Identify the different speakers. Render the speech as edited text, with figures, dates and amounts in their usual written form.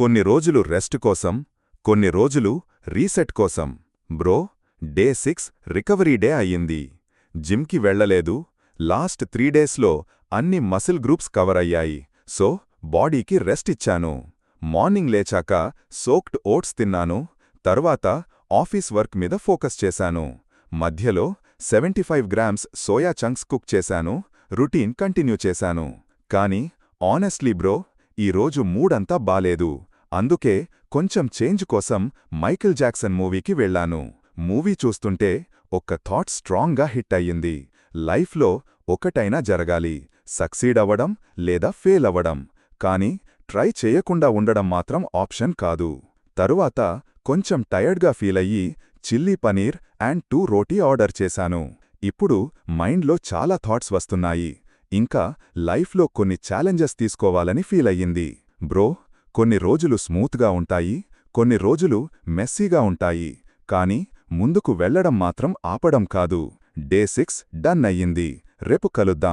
Speaker 1: కొన్ని రోజులు రెస్ట్ కోసం, కొన్ని రోజులు రీసెట్ కోసం. బ్రో, డే 6 రికవరీ డే అయ్యింది. జిమ్కి వెళ్లలేదు. లాస్ట్ 3 డేస్లో అన్ని మసిల్ గ్రూప్స్ కవర్ అయ్యాయి. సో బాడీకి రెస్ట్ ఇచ్చాను. మార్నింగ్ లేచాక సోక్డ్ ఓట్స్ తిన్నాను. తర్వాత ఆఫీస్ వర్క్ మీద ఫోకస్ చేశాను. మధ్యలో 75 గ్రామ్స్ సోయా చంక్స్ కుక్ చేశాను. రొటీన్ కంటిన్యూ చేశాను. కానీ ఆనెస్ట్లీ బ్రో, ఈరోజు మూడంతా బాలేదు. అందుకే కొంచెం చేంజ్ కోసం మైకేల్ జాక్సన్ మూవీకి వెళ్లాను. మూవీ చూస్తుంటే ఒక్క థాట్ స్ట్రాంగ్గా హిట్ అయ్యింది. లైఫ్లో ఒకటైనా జరగాలి, సక్సీడ్ అవ్వడం లేదా ఫెయిల్ అవ్వడం. కానీ ట్రై చేయకుండా ఉండడం మాత్రం ఆప్షన్ కాదు. తరువాత కొంచెం టయర్డ్గా ఫీలయ్యి chilli paneer and 2 roti order చేశాను. ఇప్పుడు మైండ్లో చాలా థాట్స్ వస్తున్నాయి. ఇంకా లైఫ్లో కొన్ని ఛాలెంజెస్ తీసుకోవాలని ఫీలయ్యింది. బ్రో, కొన్ని రోజులు స్మూత్గా ఉంటాయి, కొన్ని రోజులు మెస్సీగా ఉంటాయి. కానీ ముందుకు వెళ్లడం మాత్రం ఆపడం కాదు. డే 6 డన్ అయ్యింది. రేపు కలుద్దాం.